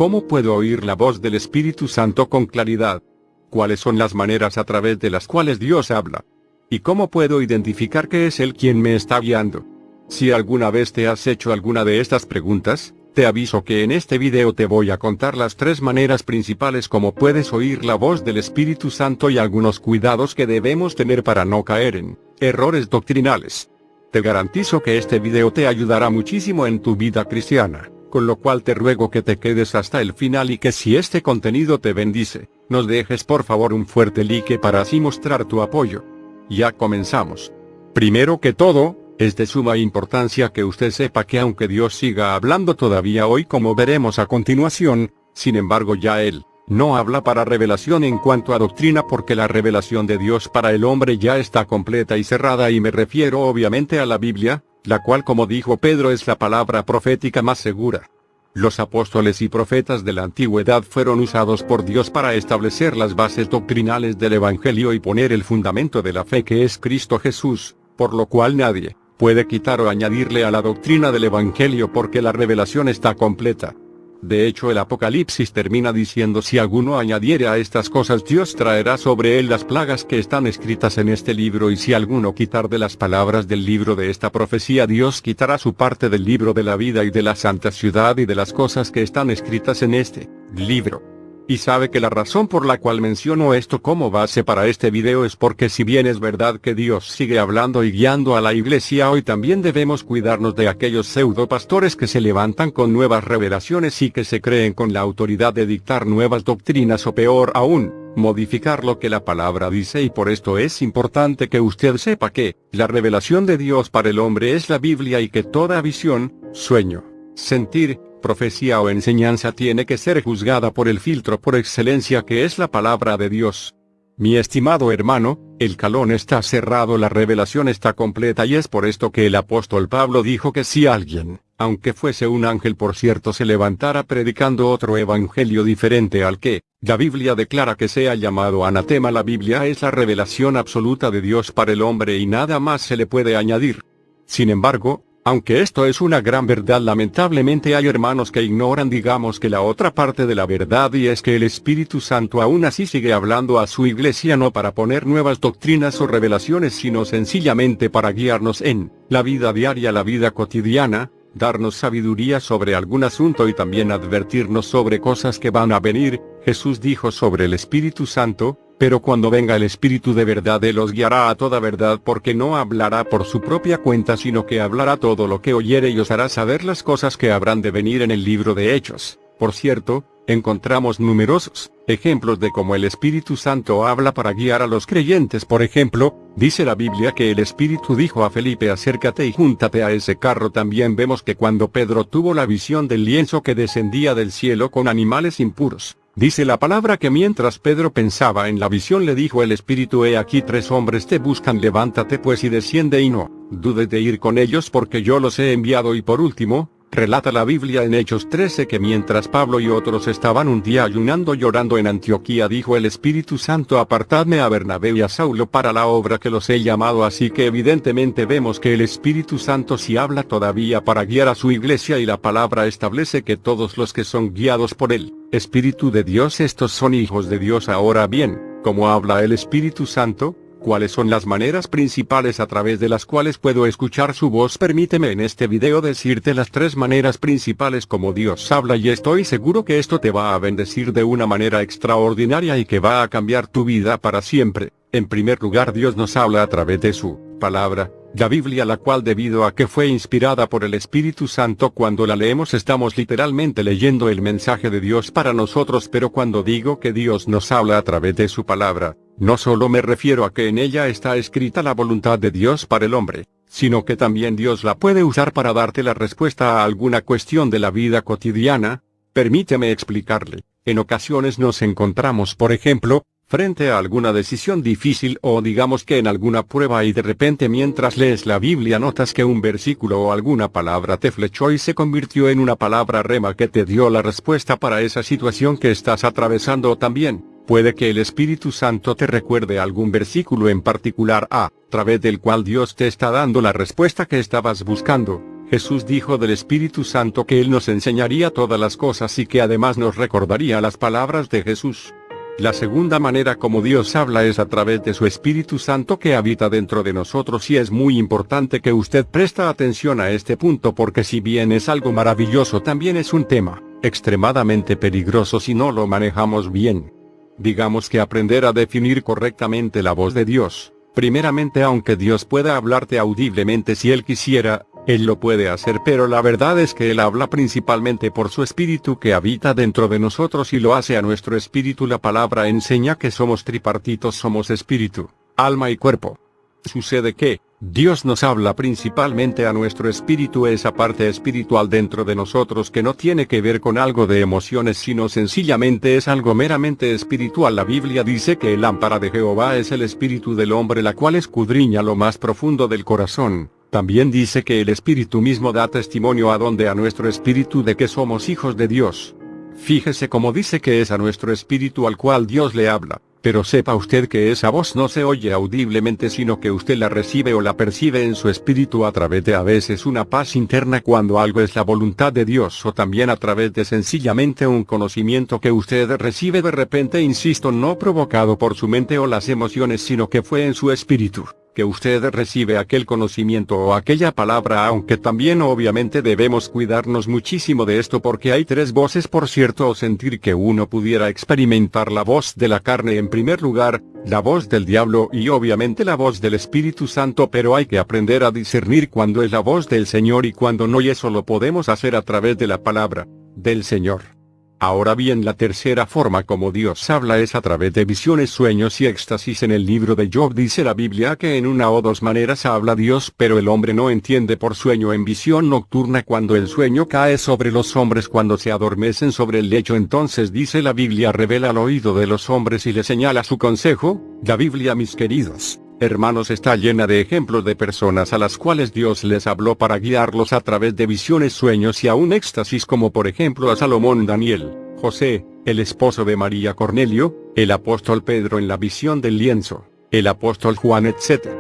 ¿Cómo puedo oír la voz del Espíritu Santo con claridad? ¿Cuáles son las maneras a través de las cuales Dios habla? ¿Y cómo puedo identificar que es Él quien me está guiando? Si alguna vez te has hecho alguna de estas preguntas, te aviso que en este video te voy a contar las 3 maneras principales como puedes oír la voz del Espíritu Santo y algunos cuidados que debemos tener para no caer en errores doctrinales. Te garantizo que este video te ayudará muchísimo en tu vida cristiana, con lo cual te ruego que te quedes hasta el final y que si este contenido te bendice, nos dejes por favor un fuerte like para así mostrar tu apoyo. Ya comenzamos. Primero que todo, es de suma importancia que usted sepa que aunque Dios siga hablando todavía hoy como veremos a continuación, sin embargo ya Él no habla para revelación en cuanto a doctrina porque la revelación de Dios para el hombre ya está completa y cerrada y me refiero obviamente a la Biblia, la cual como dijo Pedro es la palabra profética más segura. Los apóstoles y profetas de la antigüedad fueron usados por Dios para establecer las bases doctrinales del Evangelio y poner el fundamento de la fe que es Cristo Jesús, por lo cual nadie puede quitar o añadirle a la doctrina del Evangelio porque la revelación está completa. De hecho el Apocalipsis termina diciendo si alguno añadiere a estas cosas Dios traerá sobre él las plagas que están escritas en este libro y si alguno quitar de las palabras del libro de esta profecía Dios quitará su parte del libro de la vida y de la santa ciudad y de las cosas que están escritas en este libro. Y sabe que la razón por la cual menciono esto como base para este video es porque si bien es verdad que Dios sigue hablando y guiando a la iglesia hoy también debemos cuidarnos de aquellos pseudopastores que se levantan con nuevas revelaciones y que se creen con la autoridad de dictar nuevas doctrinas o peor aún, modificar lo que la palabra dice y por esto es importante que usted sepa que la revelación de Dios para el hombre es la Biblia y que toda visión, sueño, sentir, profecía o enseñanza tiene que ser juzgada por el filtro por excelencia que es la palabra de Dios. Mi estimado hermano, el calón está cerrado, la revelación está completa y es por esto que el apóstol Pablo dijo que si alguien, aunque fuese un ángel por cierto se levantara predicando otro evangelio diferente al que la Biblia declara que sea llamado anatema, la Biblia es la revelación absoluta de Dios para el hombre y nada más se le puede añadir. Sin embargo, aunque esto es una gran verdad, lamentablemente hay hermanos que ignoran digamos que la otra parte de la verdad y es que el Espíritu Santo aún así sigue hablando a su iglesia no para poner nuevas doctrinas o revelaciones sino sencillamente para guiarnos en la vida diaria, la vida cotidiana, darnos sabiduría sobre algún asunto y también advertirnos sobre cosas que van a venir. Jesús dijo sobre el Espíritu Santo, pero cuando venga el Espíritu de verdad Él os guiará a toda verdad porque no hablará por su propia cuenta sino que hablará todo lo que oyere y os hará saber las cosas que habrán de venir en el libro de Hechos. Por cierto, encontramos numerosos ejemplos de cómo el Espíritu Santo habla para guiar a los creyentes. Por ejemplo, dice la Biblia que el Espíritu dijo a Felipe acércate y júntate a ese carro. También vemos que cuando Pedro tuvo la visión del lienzo que descendía del cielo con animales impuros, dice la palabra que mientras Pedro pensaba en la visión le dijo el Espíritu he aquí 3 hombres te buscan, levántate pues y desciende y no dudes de ir con ellos porque yo los he enviado. Y por último, relata la Biblia en Hechos 13 que mientras Pablo y otros estaban un día ayunando llorando en Antioquía dijo el Espíritu Santo apartadme a Bernabé y a Saulo para la obra que los he llamado. Así que evidentemente vemos que el Espíritu Santo sí habla todavía para guiar a su iglesia y la palabra establece que todos los que son guiados por él Espíritu de Dios estos son hijos de Dios. Ahora bien, ¿cómo habla el Espíritu Santo? ¿Cuáles son las maneras principales a través de las cuales puedo escuchar su voz? Permíteme en este video decirte las 3 maneras principales como Dios habla y estoy seguro que esto te va a bendecir de una manera extraordinaria y que va a cambiar tu vida para siempre. En primer lugar, Dios nos habla a través de su palabra, la Biblia, la cual debido a que fue inspirada por el Espíritu Santo cuando la leemos estamos literalmente leyendo el mensaje de Dios para nosotros. Pero cuando digo que Dios nos habla a través de su palabra, no solo me refiero a que en ella está escrita la voluntad de Dios para el hombre, sino que también Dios la puede usar para darte la respuesta a alguna cuestión de la vida cotidiana. Permíteme explicarle, en ocasiones nos encontramos por ejemplo, frente a alguna decisión difícil o digamos que en alguna prueba y de repente mientras lees la Biblia notas que un versículo o alguna palabra te flechó y se convirtió en una palabra rema que te dio la respuesta para esa situación que estás atravesando. También puede que el Espíritu Santo te recuerde algún versículo en particular a través del cual Dios te está dando la respuesta que estabas buscando. Jesús dijo del Espíritu Santo que Él nos enseñaría todas las cosas y que además nos recordaría las palabras de Jesús. La segunda manera como Dios habla es a través de su Espíritu Santo que habita dentro de nosotros, y es muy importante que usted preste atención a este punto, porque si bien es algo maravilloso, también es un tema extremadamente peligroso si no lo manejamos bien. Digamos que aprender a definir correctamente la voz de Dios. Primeramente, aunque Dios pueda hablarte audiblemente si Él quisiera, Él lo puede hacer, pero la verdad es que Él habla principalmente por su Espíritu que habita dentro de nosotros y lo hace a nuestro espíritu. La palabra enseña que somos tripartitos, somos espíritu, alma y cuerpo. Sucede que Dios nos habla principalmente a nuestro espíritu, esa parte espiritual dentro de nosotros que no tiene que ver con algo de emociones, sino sencillamente es algo meramente espiritual. La Biblia dice que el lámpara de Jehová es el espíritu del hombre, la cual escudriña lo más profundo del corazón. También dice que el Espíritu mismo da testimonio a nuestro espíritu de que somos hijos de Dios. Fíjese cómo dice que es a nuestro espíritu al cual Dios le habla, pero sepa usted que esa voz no se oye audiblemente, sino que usted la recibe o la percibe en su espíritu a través de a veces una paz interna cuando algo es la voluntad de Dios, o también a través de sencillamente un conocimiento que usted recibe de repente, insisto, no provocado por su mente o las emociones, sino que fue en su espíritu que usted recibe aquel conocimiento o aquella palabra, aunque también obviamente debemos cuidarnos muchísimo de esto, porque hay tres voces, por cierto, o sentir que uno pudiera experimentar la voz de la carne en primer lugar, la voz del diablo y obviamente la voz del Espíritu Santo, pero hay que aprender a discernir cuándo es la voz del Señor y cuándo no, y eso lo podemos hacer a través de la palabra del Señor. Ahora bien, la tercera forma como Dios habla es a través de visiones, sueños y éxtasis. En el libro de Job dice la Biblia que en una o dos maneras habla Dios, pero el hombre no entiende por sueño. En visión nocturna, cuando el sueño cae sobre los hombres, cuando se adormecen sobre el lecho, entonces dice la Biblia revela al oído de los hombres y le señala su consejo. La Biblia, mis queridos hermanos, está llena de ejemplos de personas a las cuales Dios les habló para guiarlos a través de visiones, sueños y aún éxtasis, como por ejemplo a Salomón, Daniel, José, el esposo de María, Cornelio, el apóstol Pedro en la visión del lienzo, el apóstol Juan, etc.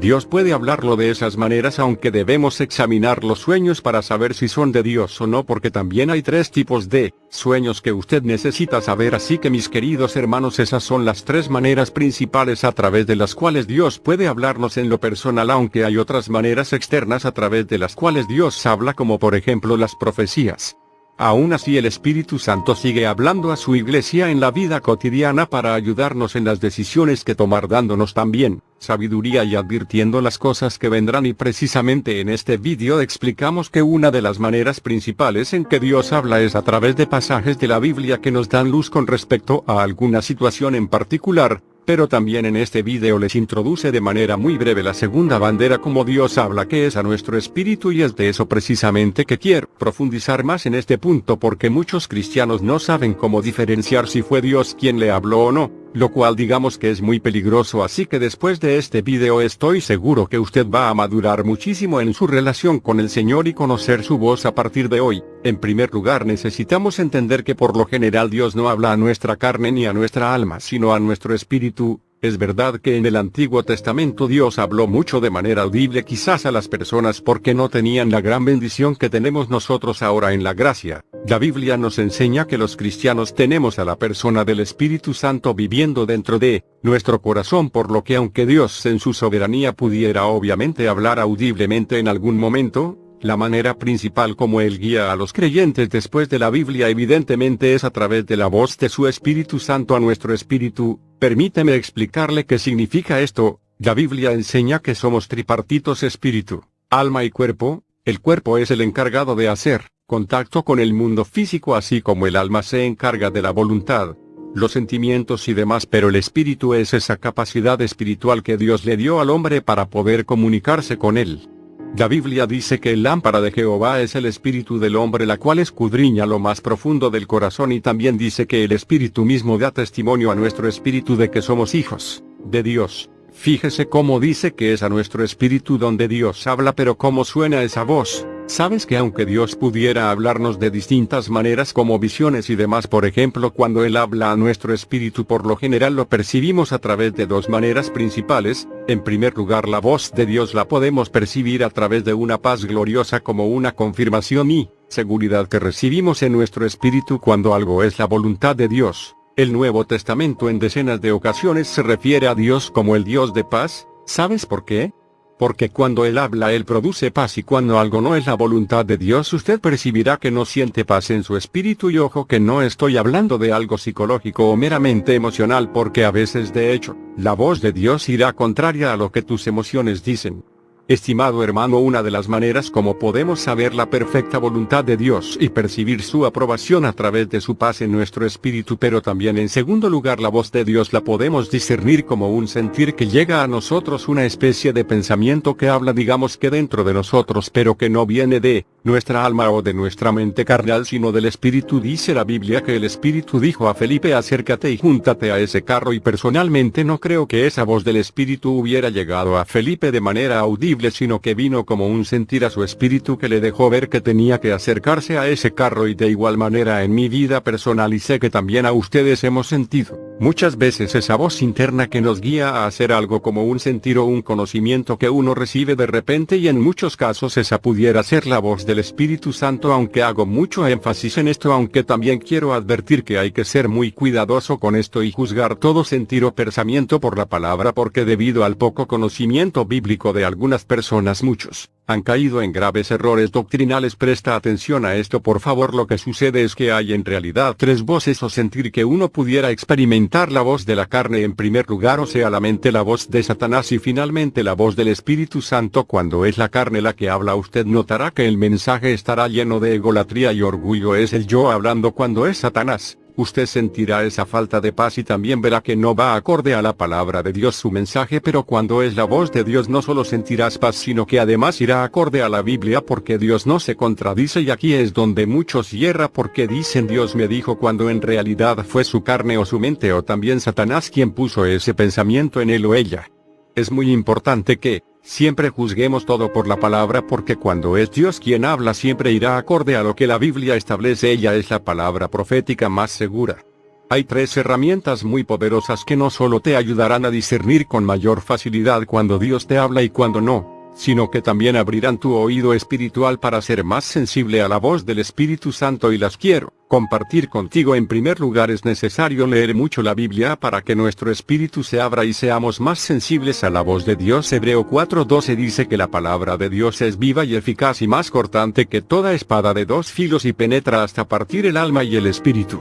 Dios puede hablarlo de esas maneras, aunque debemos examinar los sueños para saber si son de Dios o no, porque también hay tres tipos de sueños que usted necesita saber. Así que, mis queridos hermanos, esas son las tres maneras principales a través de las cuales Dios puede hablarnos en lo personal, aunque hay otras maneras externas a través de las cuales Dios habla, como por ejemplo las profecías. Aún así, el Espíritu Santo sigue hablando a su iglesia en la vida cotidiana para ayudarnos en las decisiones que tomar, dándonos también sabiduría y advirtiendo las cosas que vendrán. Y precisamente en este vídeo explicamos que una de las maneras principales en que Dios habla es a través de pasajes de la Biblia que nos dan luz con respecto a alguna situación en particular. Pero también en este video les introduce de manera muy breve la segunda bandera como Dios habla, que es a nuestro espíritu, y es de eso precisamente que quiero profundizar más en este punto, porque muchos cristianos no saben cómo diferenciar si fue Dios quien le habló o no, lo cual digamos que es muy peligroso. Así que después de este video estoy seguro que usted va a madurar muchísimo en su relación con el Señor y conocer su voz a partir de hoy. En primer lugar, necesitamos entender que por lo general Dios no habla a nuestra carne ni a nuestra alma, sino a nuestro espíritu. Es verdad que en el Antiguo Testamento Dios habló mucho de manera audible, quizás a las personas porque no tenían la gran bendición que tenemos nosotros ahora en la gracia. La Biblia nos enseña que los cristianos tenemos a la persona del Espíritu Santo viviendo dentro de nuestro corazón, por lo que aunque Dios en su soberanía pudiera obviamente hablar audiblemente en algún momento, la manera principal como Él guía a los creyentes después de la Biblia evidentemente es a través de la voz de su Espíritu Santo a nuestro espíritu. Permíteme explicarle qué significa esto. La Biblia enseña que somos tripartitos: espíritu, alma y cuerpo. El cuerpo es el encargado de hacer contacto con el mundo físico, así como el alma se encarga de la voluntad, los sentimientos y demás, pero el espíritu es esa capacidad espiritual que Dios le dio al hombre para poder comunicarse con él. La Biblia dice que el lámpara de Jehová es el espíritu del hombre, la cual escudriña lo más profundo del corazón, y también dice que el espíritu mismo da testimonio a nuestro espíritu de que somos hijos de Dios. Fíjese cómo dice que es a nuestro espíritu donde Dios habla, pero cómo suena esa voz. Sabes que aunque Dios pudiera hablarnos de distintas maneras como visiones y demás, por ejemplo, cuando Él habla a nuestro espíritu, por lo general lo percibimos a través de dos maneras principales. En primer lugar, la voz de Dios la podemos percibir a través de una paz gloriosa como una confirmación y seguridad que recibimos en nuestro espíritu cuando algo es la voluntad de Dios. El Nuevo Testamento en decenas de ocasiones se refiere a Dios como el Dios de paz. ¿Sabes por qué? Porque cuando Él habla, Él produce paz, y cuando algo no es la voluntad de Dios, usted percibirá que no siente paz en su espíritu. Y ojo que no estoy hablando de algo psicológico o meramente emocional, porque a veces de hecho, la voz de Dios irá contraria a lo que tus emociones dicen. Estimado hermano, una de las maneras como podemos saber la perfecta voluntad de Dios y percibir su aprobación a través de su paz en nuestro espíritu, pero también en segundo lugar la voz de Dios la podemos discernir como un sentir que llega a nosotros, una especie de pensamiento que habla, digamos que dentro de nosotros, pero que no viene de nuestra alma o de nuestra mente carnal, sino del espíritu. Dice la Biblia que el espíritu dijo a Felipe: acércate y júntate a ese carro, y personalmente no creo que esa voz del espíritu hubiera llegado a Felipe de manera audible, sino que vino como un sentir a su espíritu que le dejó ver que tenía que acercarse a ese carro. Y de igual manera en mi vida personal, y sé que también a ustedes hemos sentido muchas veces esa voz interna que nos guía a hacer algo, como un sentir o un conocimiento que uno recibe de repente, y en muchos casos esa pudiera ser la voz del Espíritu Santo. Aunque hago mucho énfasis en esto, aunque también quiero advertir que hay que ser muy cuidadoso con esto y juzgar todo sentir o pensamiento por la palabra, porque debido al poco conocimiento bíblico de algunas personas, muchos han caído en graves errores doctrinales. Presta atención a esto, por favor. Lo que sucede es que hay en realidad tres voces o sentir que uno pudiera experimentar: la voz de la carne en primer lugar, o sea la mente; la voz de Satanás; y finalmente la voz del Espíritu Santo. Cuando es la carne la que habla, usted notará que el mensaje estará lleno de egolatría y orgullo. Es el yo hablando. Cuando es Satanás, usted sentirá esa falta de paz y también verá que no va acorde a la palabra de Dios su mensaje. Pero cuando es la voz de Dios, no solo sentirás paz, sino que además irá acorde a la Biblia, porque Dios no se contradice. Y aquí es donde muchos hierran, porque dicen Dios me dijo, cuando en realidad fue su carne o su mente o también Satanás quien puso ese pensamiento en él o ella. Es muy importante que siempre juzguemos todo por la palabra, porque cuando es Dios quien habla, siempre irá acorde a lo que la Biblia establece. Ella es la palabra profética más segura. Hay tres herramientas muy poderosas que no solo te ayudarán a discernir con mayor facilidad cuando Dios te habla y cuando no, sino que también abrirán tu oído espiritual para ser más sensible a la voz del Espíritu Santo, y las quiero compartir contigo. En primer lugar, es necesario leer mucho la Biblia para que nuestro espíritu se abra y seamos más sensibles a la voz de Dios. Hebreo 4:12 dice que la palabra de Dios es viva y eficaz y más cortante que toda espada de dos filos, y penetra hasta partir el alma y el espíritu.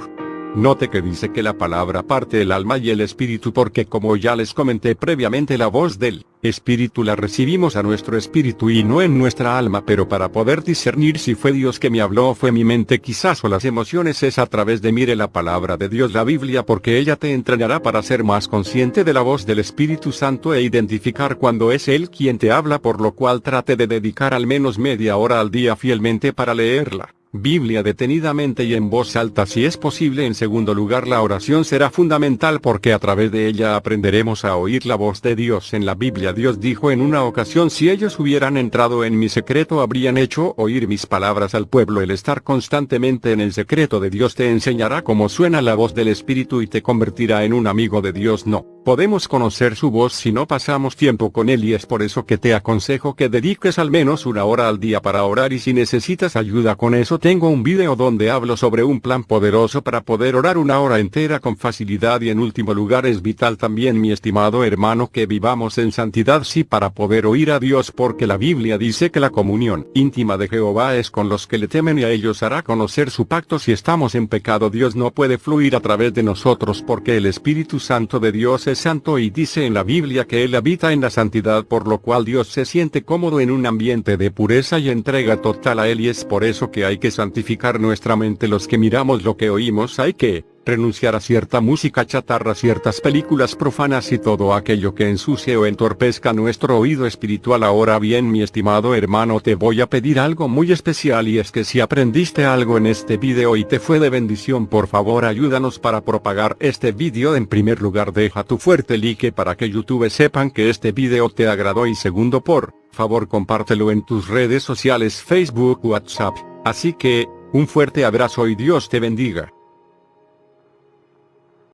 Note que dice que la palabra parte el alma y el espíritu, porque como ya les comenté previamente, la voz del Espíritu la recibimos a nuestro espíritu y no en nuestra alma. Pero para poder discernir si fue Dios que me habló o fue mi mente quizás o las emociones, es a través de mire la palabra de Dios, la Biblia, porque ella te entrenará para ser más consciente de la voz del Espíritu Santo e identificar cuando es Él quien te habla, por lo cual trate de dedicar al menos media hora al día fielmente para leerla Biblia detenidamente y en voz alta si es posible. En segundo lugar, la oración será fundamental, porque a través de ella aprenderemos a oír la voz de Dios. En la Biblia Dios dijo en una ocasión: si ellos hubieran entrado en mi secreto, habrían hecho oír mis palabras al pueblo. El estar constantemente en el secreto de Dios te enseñará cómo suena la voz del Espíritu y te convertirá en un amigo de Dios. No podemos conocer su voz si no pasamos tiempo con Él, y es por eso que te aconsejo que dediques al menos una hora al día para orar. Y si necesitas ayuda con eso, tengo un video donde hablo sobre un plan poderoso para poder orar una hora entera con facilidad. Y en último lugar, es vital también, mi estimado hermano, que vivamos en santidad, sí, para poder oír a Dios, porque la Biblia dice que la comunión íntima de Jehová es con los que le temen, y a ellos hará conocer su pacto. Si estamos en pecado, Dios no puede fluir a través de nosotros, porque el Espíritu Santo de Dios es santo, y dice en la Biblia que Él habita en la santidad, por lo cual Dios se siente cómodo en un ambiente de pureza y entrega total a Él. Y es por eso que hay que santificar nuestra mente. Los que miramos lo que oímos hay que renunciar a cierta música chatarra, ciertas películas profanas y todo aquello que ensucie o entorpezca nuestro oído espiritual. Ahora bien, mi estimado hermano, te voy a pedir algo muy especial, y es que si aprendiste algo en este video y te fue de bendición, por favor ayúdanos para propagar este video. En primer lugar, deja tu fuerte like para que YouTube sepan que este video te agradó, y segundo, por favor compártelo en tus redes sociales, Facebook, WhatsApp. Así que, un fuerte abrazo y Dios te bendiga.